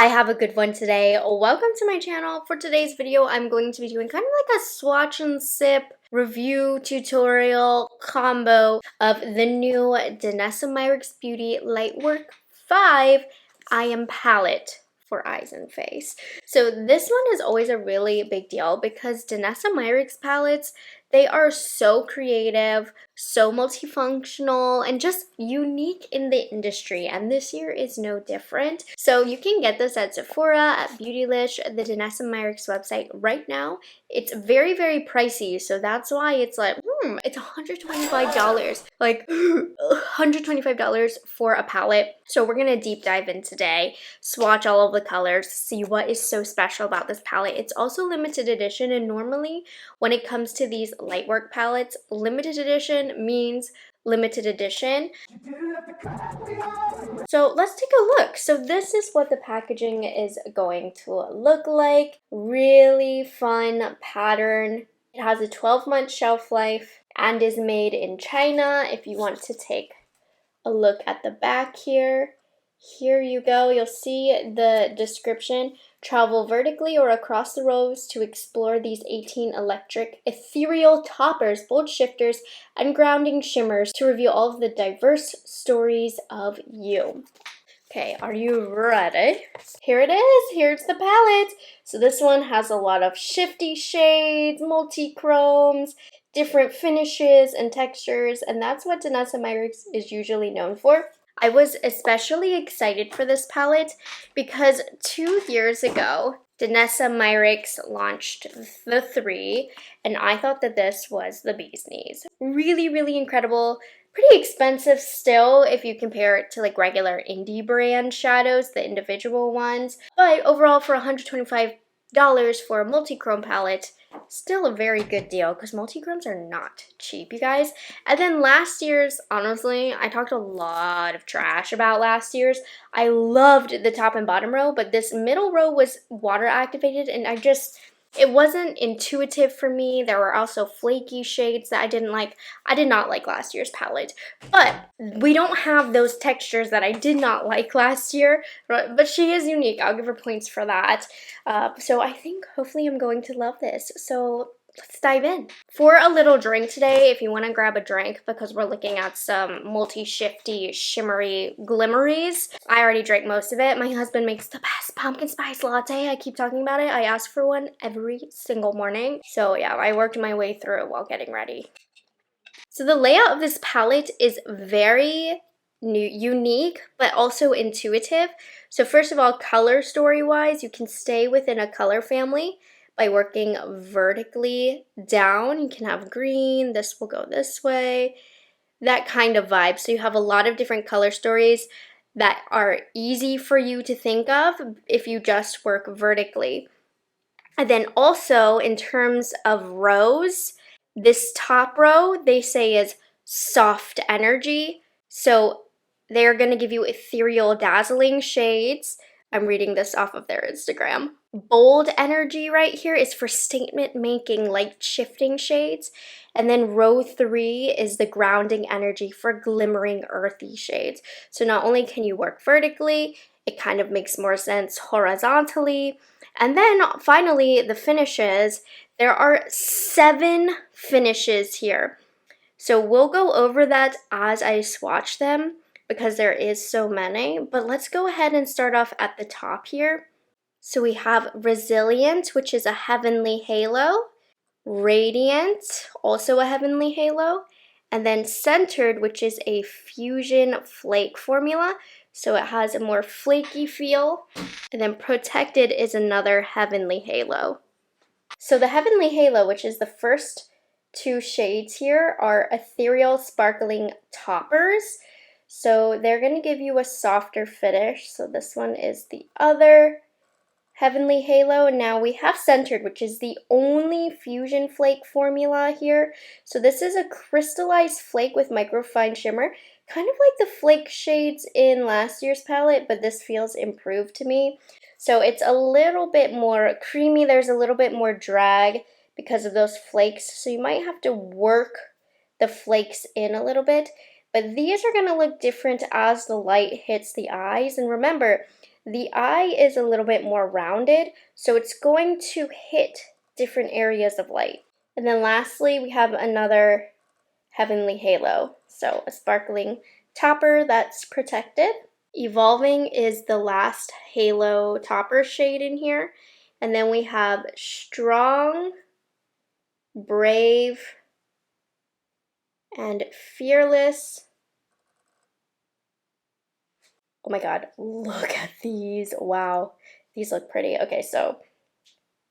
I have a good one today. Welcome to my channel. For today's video, I'm going to be doing kind of like a swatch and sip review tutorial combo of the new DANESSA MYRICKS Beauty Lightwork 5 I Am palette for eyes and face. So this one is always a really big deal because DANESSA MYRICKS palettes, they are so creative, so multifunctional, and just unique in the industry, and this year is no different. So you can get this at Sephora, at Beautylish, the DANESSA MYRICKS website right now. It's very, very pricey, so that's why it's like, it's $125. Like, $125 for a palette. So we're gonna deep dive in today, swatch all of the colors, see what is so special about this palette. It's also limited edition, and normally when it comes to these Lightwork palettes, limited edition means limited edition. So let's take a look. So this is what the packaging is going to look like. Really fun pattern. It has a 12-month shelf life and is made in China. If you want to take a look at the back here, here you go. You'll see the description. Travel vertically or across the rows to explore these 18 electric, ethereal toppers, bold shifters, and grounding shimmers to reveal all of the diverse stories of you. Okay, are you ready? Here it is. Here's the palette. So this one has a lot of shifty shades, multi-chromes, different finishes and textures, and that's what DANESSA MYRICKS is usually known for. I was especially excited for this palette because 2 years ago, DANESSA MYRICKS launched the 3, and I thought that this was the bee's knees. Really, really incredible. Pretty expensive still if you compare it to like regular indie brand shadows, the individual ones. But overall, for $125 for a multi-chrome palette, still a very good deal because multi-chromes are not cheap, you guys. And then last year's, honestly, I talked a lot of trash about last year's. I loved the top and bottom row, but this middle row was water activated, and it wasn't intuitive for me. There were also flaky shades that I didn't like. I did not like last year's palette, but we don't have those textures that I did not like last year, but she is unique. I'll give her points for that. So I think hopefully I'm going to love this. So let's dive in. For a little drink today, if you want to grab a drink, because we're looking at some multi-shifty, shimmery glimmeries. I already drank most of it. My husband makes the best pumpkin spice latte. I keep talking about it. I ask for one every single morning. So yeah, I worked my way through it while getting ready. So the layout of this palette is very unique, but also intuitive. So first of all, color story-wise, you can stay within a color family by working vertically down. You can have green, this will go this way, that kind of vibe. So you have a lot of different color stories that are easy for you to think of if you just work vertically. And then also in terms of rows, this top row they say is soft energy. So they're going to give you ethereal, dazzling shades. I'm reading this off of their Instagram. Bold energy right here is for statement making, light shifting shades. And then row 3 is the grounding energy for glimmering earthy shades. So not only can you work vertically, it kind of makes more sense horizontally. And then finally, the finishes. There are 7 finishes here. So we'll go over that as I swatch them, because there is so many, but let's go ahead and start off at the top here. So we have Resilient, which is a heavenly halo, Radiant, also a heavenly halo, and then Centered, which is a fusion flake formula, so it has a more flaky feel, and then Protected is another heavenly halo. So the heavenly halo, which is the first 2 shades here, are ethereal sparkling toppers. So they're going to give you a softer finish. So this one is the other heavenly halo. And now we have Centered, which is the only fusion flake formula here. So this is a crystallized flake with microfine shimmer, kind of like the flake shades in last year's palette, but this feels improved to me. So it's a little bit more creamy. There's a little bit more drag because of those flakes. So you might have to work the flakes in a little bit. But these are going to look different as the light hits the eyes. And remember, the eye is a little bit more rounded, so it's going to hit different areas of light. And then lastly, we have another Heavenly Halo, so a sparkling topper that's protected. Evolving is the last halo topper shade in here. And then we have Strong, Brave, and Fearless. Oh my god, look at these. Wow, these look pretty. Okay, so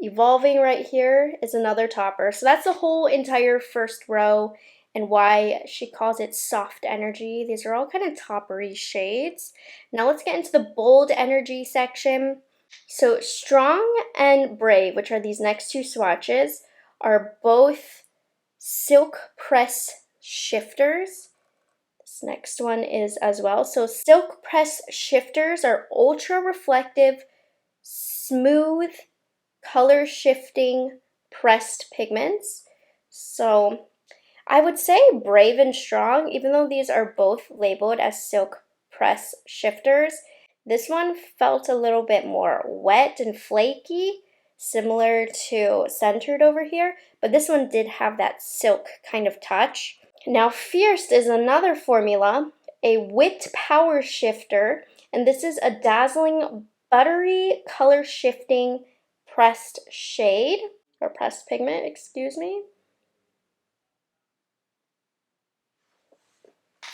Evolving right here is another topper. So that's the whole entire first row and why she calls it soft energy. These are all kind of toppery shades. Now let's get into the bold energy section. So Strong and Brave, which are these next two swatches, are both silk press shifters. This next one is as well. So silk press shifters are ultra reflective, smooth, color shifting pressed pigments. So I would say Brave and Strong, even though these are both labeled as silk press shifters, this one felt a little bit more wet and flaky, similar to Centered over here, but this one did have that silk kind of touch. Now Fierce is another formula, a whipped power shifter, and this is a dazzling buttery color shifting pressed shade, or pressed pigment, excuse me.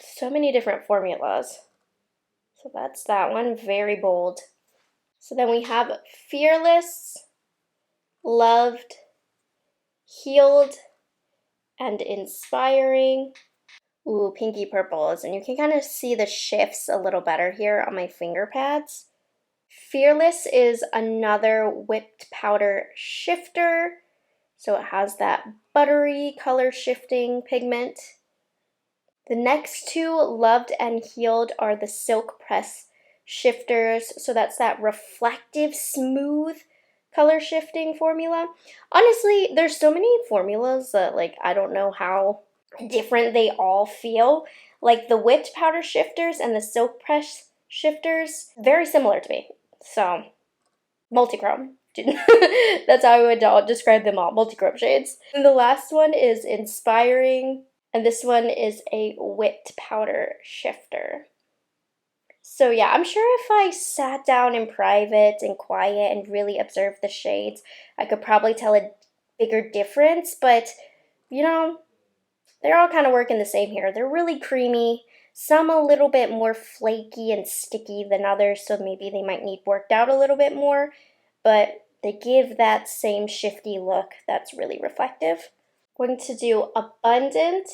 So many different formulas. So that's that one, very bold. So then we have Fearless, Loved, Healed, and Inspiring. Ooh, pinky purples, and you can kind of see the shifts a little better here on my finger pads. Fearless is another whipped powder shifter, so it has that buttery color shifting pigment. The next two, Loved and Healed, are the silk press shifters, so that's that reflective, smooth color shifting formula. Honestly, there's so many formulas that like I don't know how different they all feel. Like the whipped powder shifters and the silk press shifters, very similar to me. So, multichrome. That's how I would describe them all, multichrome shades. And the last one is Inspiring, and this one is a whipped powder shifter. So yeah, I'm sure if I sat down in private and quiet and really observed the shades, I could probably tell a bigger difference, but you know, they're all kind of working the same here. They're really creamy, some a little bit more flaky and sticky than others, so maybe they might need worked out a little bit more, but they give that same shifty look that's really reflective. Going to do Abundant,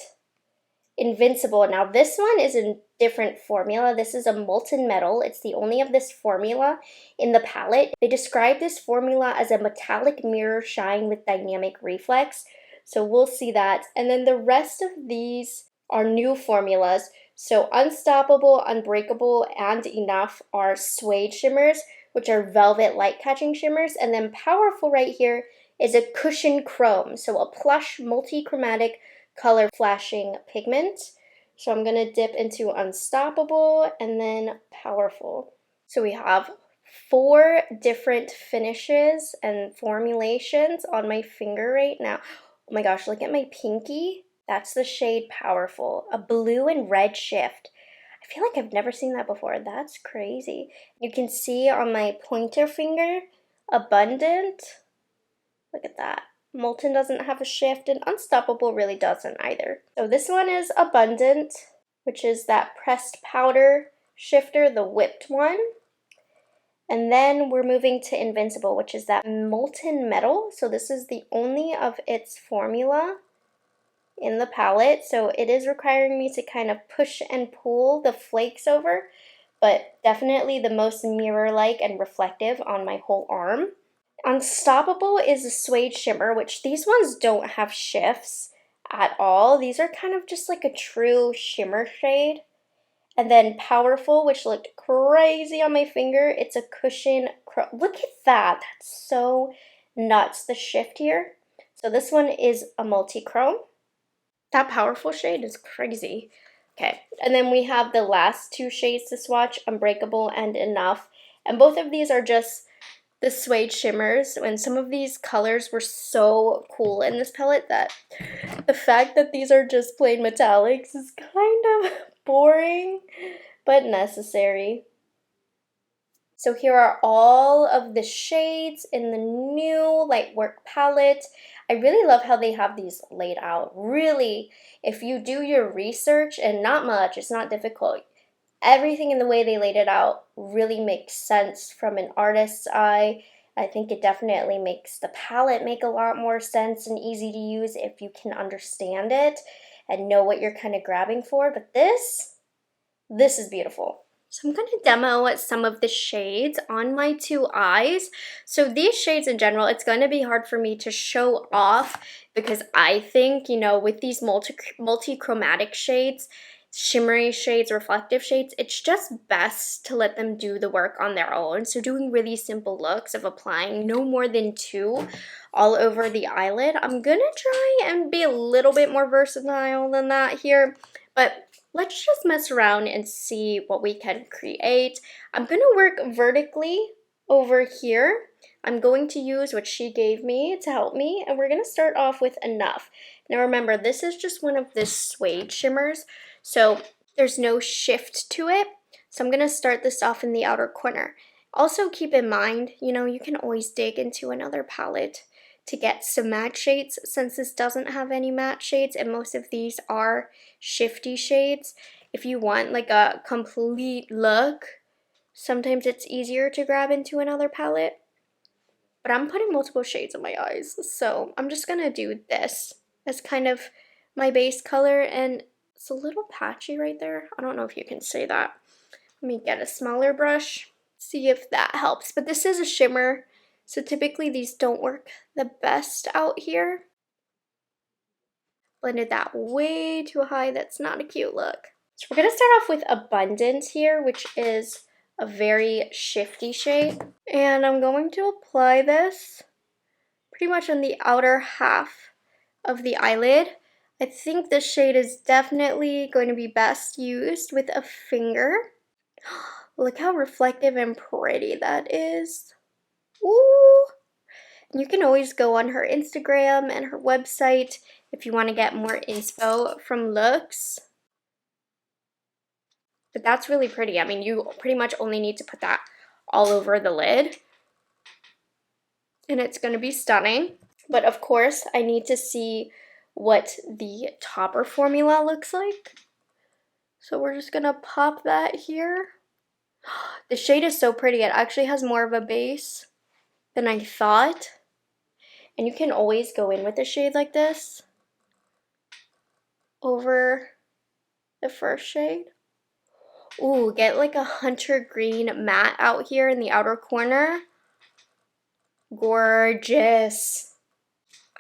Invincible. Now this one is a different formula. This is a molten metal. It's the only of this formula in the palette. They describe this formula as a metallic mirror shine with dynamic reflex. So we'll see that. And then the rest of these are new formulas. So Unstoppable, Unbreakable, and Enough are suede shimmers, which are velvet light catching shimmers. And then Powerful right here is a cushion chrome. So a plush multi-chromatic color flashing pigment. So I'm gonna dip into Unstoppable and then Powerful. So we have 4 different finishes and formulations on my finger right now. Oh my gosh, look at my pinky. That's the shade Powerful, a blue and red shift. I feel like I've never seen that before. That's crazy. You can see on my pointer finger, Abundant. Look at that. Molten doesn't have a shift, and Unstoppable really doesn't either. So this one is Abundant, which is that pressed powder shifter, the whipped one. And then we're moving to Invincible, which is that molten metal. So this is the only of its formula in the palette. So it is requiring me to kind of push and pull the flakes over, but definitely the most mirror-like and reflective on my whole arm. Unstoppable is a suede shimmer, which these ones don't have shifts at all. These are kind of just like a true shimmer shade. And then Powerful, which looked crazy on my finger. It's a cushion. Look at that. That's so nuts, the shift here. So this one is a multi-chrome. That Powerful shade is crazy. Okay, and then we have the last 2 shades to swatch, Unbreakable and Enough. And both of these are just the suede shimmers, and some of these colors were so cool in this palette that the fact that these are just plain metallics is kind of boring, but necessary. So here are all of the shades in the new Lightwork palette. I really love how they have these laid out. Really, if you do your research, and not much, it's not difficult, everything in the way they laid it out really makes sense from an artist's eye. I think it definitely makes the palette make a lot more sense and easy to use if you can understand it and know what you're kind of grabbing for. But this is beautiful. So I'm going to demo some of the shades on my two eyes. So these shades in general, it's going to be hard for me to show off because I think, you know, with these multi-chromatic shades, shimmery shades, reflective shades, it's just best to let them do the work on their own. So doing really simple looks of applying no more than 2 all over the eyelid. I'm going to try and be a little bit more versatile than that here, but let's just mess around and see what we can create. I'm going to work vertically over here. I'm going to use what she gave me to help me, and we're going to start off with enough. Now remember, this is just one of the suede shimmers, so there's no shift to it. So I'm going to start this off in the outer corner. Also keep in mind, you know, you can always dig into another palette to get some matte shades, since this doesn't have any matte shades and most of these are shifty shades. If you want like a complete look, sometimes it's easier to grab into another palette. But I'm putting multiple shades on my eyes, so I'm just gonna do this as kind of my base color, and it's a little patchy right there. I don't know if you can see that. Let me get a smaller brush, see if that helps. But this is a shimmer, so typically these don't work the best out here. Blended that way too high. That's not a cute look. So we're going to start off with Abundance here, which is a very shifty shade. And I'm going to apply this pretty much on the outer half of the eyelid. I think this shade is definitely going to be best used with a finger. Look how reflective and pretty that is. Ooh! You can always go on her Instagram and her website if you want to get more inspo from looks. But that's really pretty. I mean, you pretty much only need to put that all over the lid, and it's going to be stunning. But of course, I need to see what the topper formula looks like. So we're just going to pop that here. The shade is so pretty. It actually has more of a base than I thought. And you can always go in with a shade like this over the first shade. Ooh, get like a hunter green matte out here in the outer corner. Gorgeous.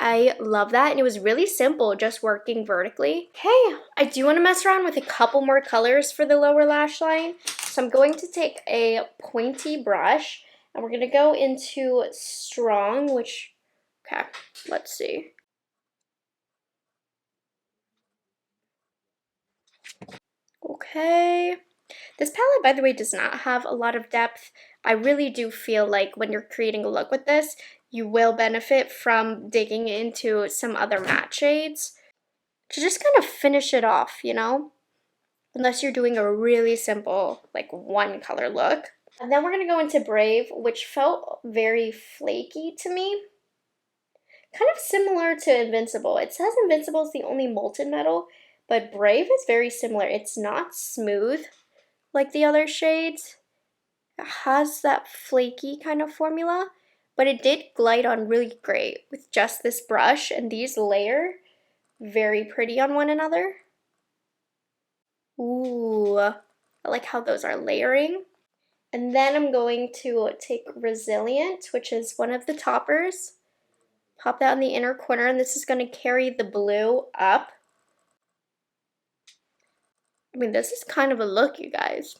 I love that, and it was really simple, just working vertically. Okay, I do want to mess around with a couple more colors for the lower lash line. So I'm going to take a pointy brush, and we're going to go into Strong, which, okay, let's see. Okay. This palette, by the way, does not have a lot of depth. I really do feel like when you're creating a look with this, you will benefit from digging into some other matte shades to just kind of finish it off, you know? Unless you're doing a really simple, like, one color look. And then we're going to go into Brave, which felt very flaky to me. Kind of similar to Invincible. It says Invincible is the only molten metal, but Brave is very similar. It's not smooth like the other shades. It has that flaky kind of formula, but it did glide on really great with just this brush, and these layer very pretty on one another. Ooh, I like how those are layering. And then I'm going to take Resilient, which is one of the toppers. Pop that in the inner corner, and this is going to carry the blue up. I mean, this is kind of a look, you guys.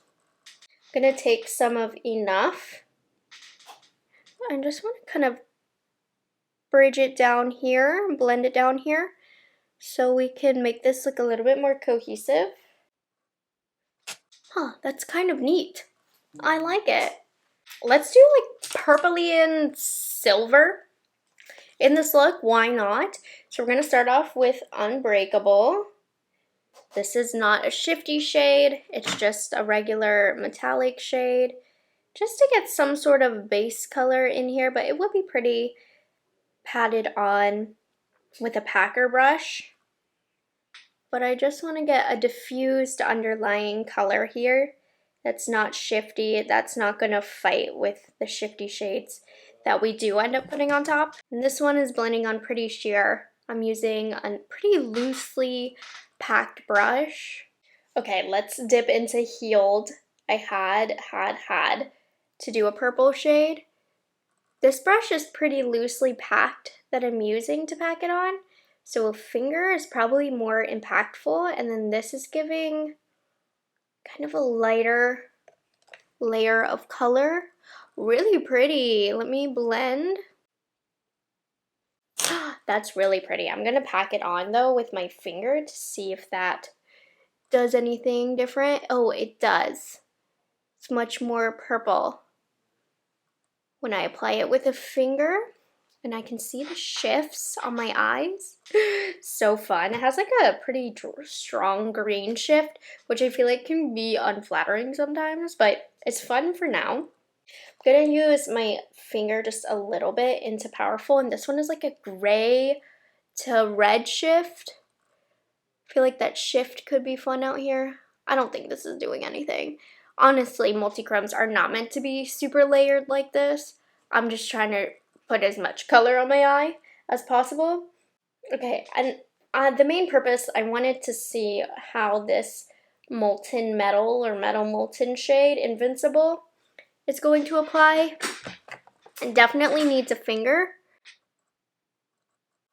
I'm going to take some of Enough. I just want to kind of bridge it down here and blend it down here so we can make this look a little bit more cohesive. Huh, that's kind of neat. I like it. Let's do like purpley and silver in this look. Why not? So we're going to start off with Unbreakable. This is not a shifty shade. It's just a regular metallic shade. Just to get some sort of base color in here, but it would be pretty patted on with a packer brush. But I just want to get a diffused underlying color here that's not shifty, that's not going to fight with the shifty shades that we do end up putting on top. And this one is blending on pretty sheer. I'm using a pretty loosely packed brush. Okay, let's dip into Healed. I had to do a purple shade. This brush is pretty loosely packed that I'm using to pack it on. So a finger is probably more impactful, and then this is giving kind of a lighter layer of color. Really pretty. Let me blend. That's really pretty. I'm gonna pack it on though with my finger to see if that does anything different. Oh, it does. It's much more purple when I apply it with a finger. And I can see the shifts on my eyes. So fun. It has like a pretty strong green shift, which I feel like can be unflattering sometimes, but it's fun for now. I'm gonna use my finger just a little bit into Powerful, and this one is like a gray to red shift. I feel like that shift could be fun out here. I don't think this is doing anything. Honestly, multi-chromes are not meant to be super layered like this. I'm just trying to put as much color on my eye as possible. Okay, and the main purpose, I wanted to see how this molten metal or metal molten shade, Invincible, is going to apply. And definitely needs a finger.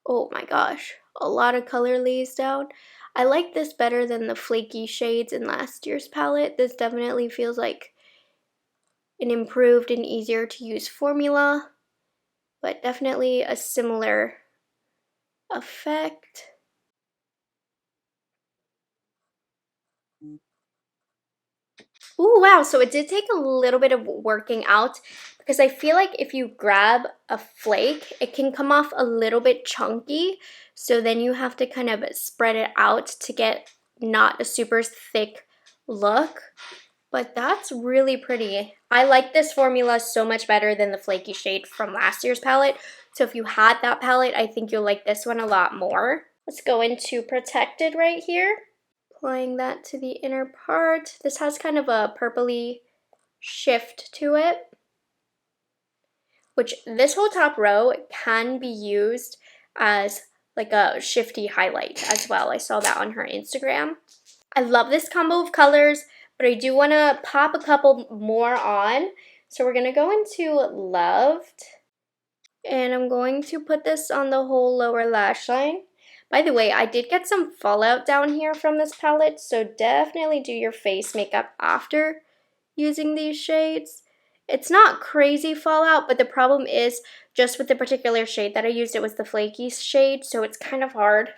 Oh my gosh, a lot of color lays down. I like this better than the flaky shades in last year's palette. This definitely feels like an improved and easier to use formula, but definitely a similar effect. Ooh, wow, so it did take a little bit of working out because I feel like if you grab a flake, it can come off a little bit chunky. So then you have to kind of spread it out to get not a super thick look. But that's really pretty. I like this formula so much better than the flaky shade from last year's palette. So if you had that palette, I think you'll like this one a lot more. Let's go into Protected right here. Applying that to the inner part. This has kind of a purpley shift to it, which this whole top row can be used as like a shifty highlight as well. I saw that on her Instagram. I love this combo of colors, but I do want to pop a couple more on. So we're going to go into Loved, and I'm going to put this on the whole lower lash line. By the way, I did get some fallout down here from this palette, so definitely do your face makeup after using these shades. It's not crazy fallout, but the problem is just with the particular shade that I used, it was the flaky shade, so it's kind of hard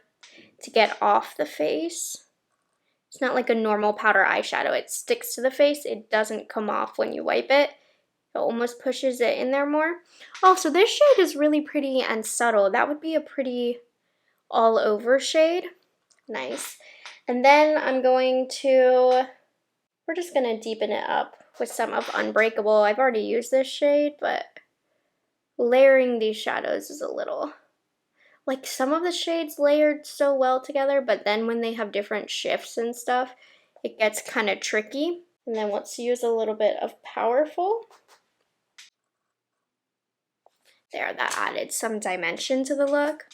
to get off the face. It's not like a normal powder eyeshadow. It sticks to the face. It doesn't come off when you wipe it. It almost pushes it in there more. Oh, so this shade is really pretty and subtle. That would be a pretty all over shade. Nice. And then I'm going to, we're just going to deepen it up with some of Unbreakable. I've already used this shade, but layering these shadows is a little, like some of the shades layered so well together, but then when they have different shifts and stuff, it gets kind of tricky. And then let's use a little bit of Powerful. There, that added some dimension to the look.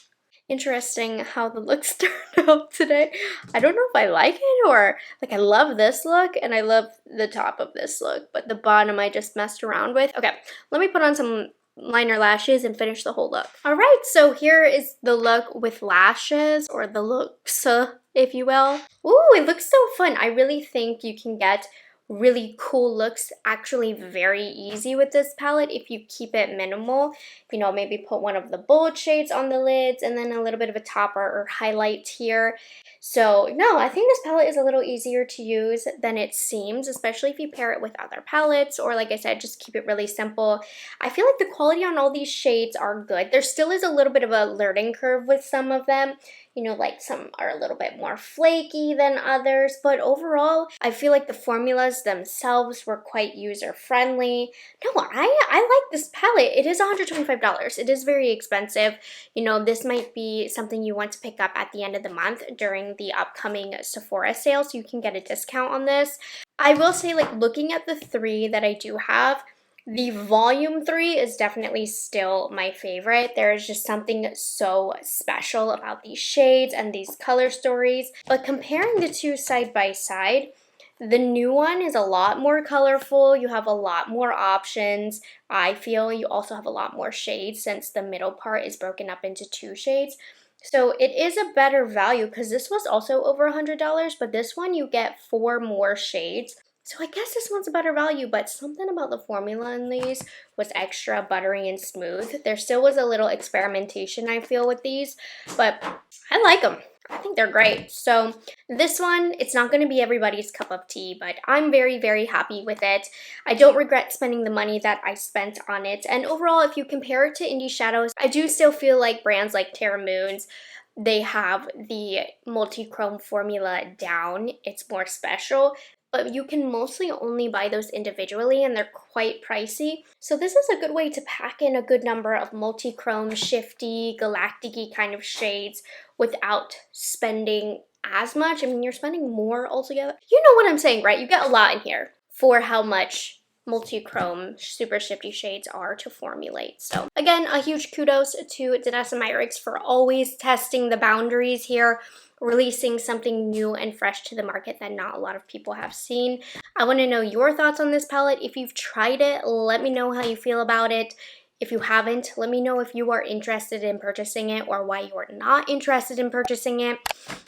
Interesting how the looks turned out today. I don't know if I like it or, like, I love this look and I love the top of this look, but the bottom I just messed around with. Okay, let me put on some liner lashes and finish the whole look. All right, so here is the look with lashes, or the looks, if you will. Ooh, it looks so fun. I really think you can get really cool looks actually very easy with this palette if you keep it minimal. You know, maybe put one of the bold shades on the lids and then a little bit of a topper or highlight here. So no, I think this palette is a little easier to use than it seems, especially if you pair it with other palettes, or like I said, just keep it really simple. I feel like the quality on all these shades are good. There still is a little bit of a learning curve with some of them. You know, like some are a little bit more flaky than others, but overall, I feel like the formulas themselves were quite user-friendly. No, I like this palette. It is $125. It is very expensive. You know, this might be something you want to pick up at the end of the month during the upcoming Sephora sale, so you can get a discount on this. I will say, like, looking at the three that I do have, the volume 3 is definitely still my favorite. There is just something so special about these shades and these color stories. But comparing the two side by side, the new one is a lot more colorful. You have a lot more options. I feel you also have a lot more shades since the middle part is broken up into 2 shades. So it is a better value because this was also over $100, but this one you get 4 more shades. So I guess this one's a better value, but something about the formula in these was extra buttery and smooth. There still was a little experimentation, I feel, with these, but I like them. I think they're great. So this one, it's not going to be everybody's cup of tea, but I'm very, very happy with it. I don't regret spending the money that I spent on it. And overall, if you compare it to Indie Shadows, I do still feel like brands like Terra Moons, they have the multi-chrome formula down. It's more special, but you can mostly only buy those individually and they're quite pricey. So this is a good way to pack in a good number of multi-chrome, shifty, galactic-y kind of shades without spending as much. I mean, you're spending more altogether. You know what I'm saying, right? You get a lot in here for how much multi-chrome super shifty shades are to formulate. So again, a huge kudos to DANESSA MYRICKS for always testing the boundaries here, releasing something new and fresh to the market that not a lot of people have seen. I want to know your thoughts on this palette. If you've tried it, let me know how you feel about it. If you haven't, let me know if you are interested in purchasing it or why you're not interested in purchasing it.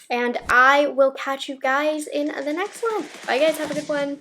And I will catch you guys in the next one. Bye guys, have a good one.